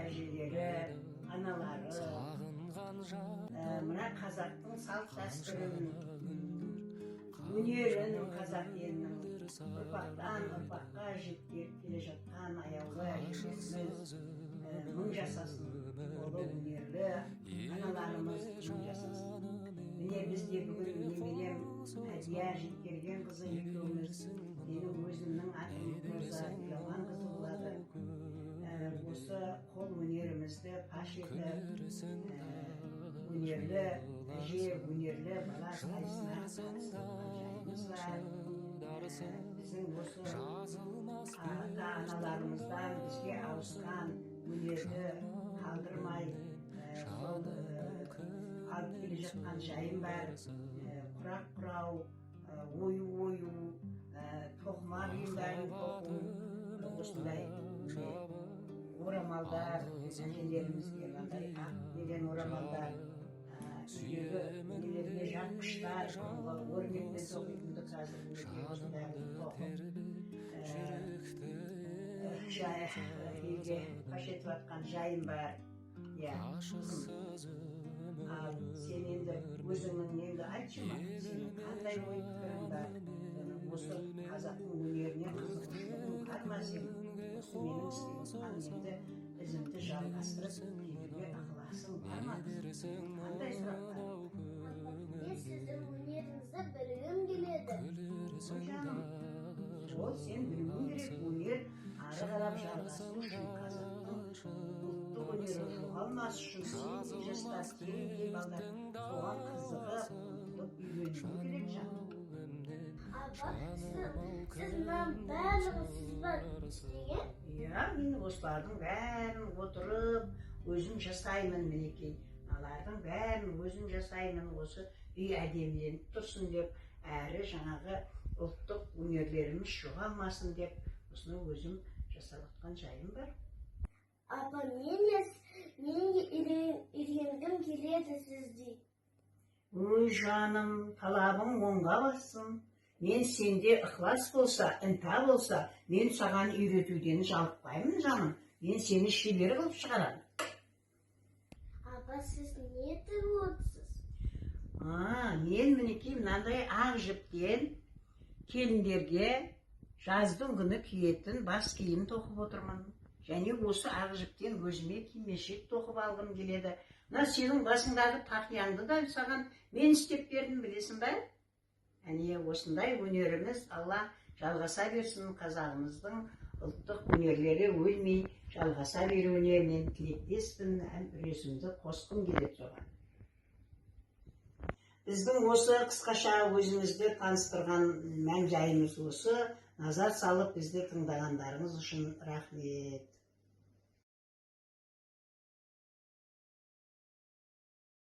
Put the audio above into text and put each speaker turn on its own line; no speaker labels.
әжелері, аналары, мына қазақтың салт дәстүрін, өнерін, қазақ елінің ұрпақтан ұрпаққа жеткізіп келе жатқан аяулы әжелеріміз мың жасасын, толы өнерлі аналарымыз мың жасасын. Міне біз де бүгін немерем Әдия Жеткергенқызы екеуміз, менің өзімнің атым Роза Ұялғанқызы болады. Осы қол өнерімізді паш етіп, өнерлі әже, өнерлі бала сайысына қатысқан жайымыз бар. Біздің осы ата-аналарымыздан бізге ауысқан өнерді қалдырмай алып келе жатқан жайым бар. Құрақ құрау, ою, тоқыма бұйымдарын тоқу, осындай орамалдар, әжелерімізге қандай ақ деген орамалдар, үйлерге жапқыштар, өрнекпен тоқитынды қазір осындай тоқып, елге паш етіп жатқан жайым бар. Ал сен енді өзіңнің енді айтшы ма, сенің қандай ой пікірің бар? Осы қазақтың өнеріне қызығушылығың бар ма сенің? Осы менің істеп жатқан енді ізімді жалғастырып кетуге ықыласың бар ма? Қандай сұрақтар?
Мен сіздің өнеріңізді білгім келеді.
Жаным, сол сен білуің керек. Өнер ары қарап жалғасу үшін, қазақтың ұлттық өнері жоғалмас үшін сендей жастар, сендей балдар соған қызығып, ұмтылып үйренуі керек жаным.
Апа, сіз мынаны барлығын сіз бар істеген?
Иә, мен осылардың бәрін отырып, өзім жасаймын мінекей. Алардың бәрін өзім жасаймын, осы үй әдеміленіп тұрсын деп, әрі жаңағы ұлттық өнерлеріміз жоғалмасын деп, осыны өзім жасап отқан жайым бар.
Апа, мен үйренгім келеді сіздей.
Ой жаным, талабың оңға бассын. Мен сенде ықылас болса, ынта болса, мен саған үйретуден жалықпаймын жаным. Мен сені шебер қылып шығарамын.
Апа, сіз не тігіп отырсыз?
Мен мінекей мынандай ақ жіптен келіндерге жаздың күні киетін бас киім тоқып отырмын. Және осы ақ жіптен өзіме кимешек тоқып алғым келеді. Мына сенің басыңдағы тақияңды да саған мен істеп бердім, білесің бе? Әне осындай өнеріміз Алла жалғаса берсін, қазағымыздың ұлттық өнерлері өлмей жалғаса беруіне мен тілектеспін, үлесімді қосқым келеді соған. Біздің осы қысқаша өзімізді таныстырған мән жайымыз осы. Назар салып бізді тыңдағандарыңыз үшін рахмет.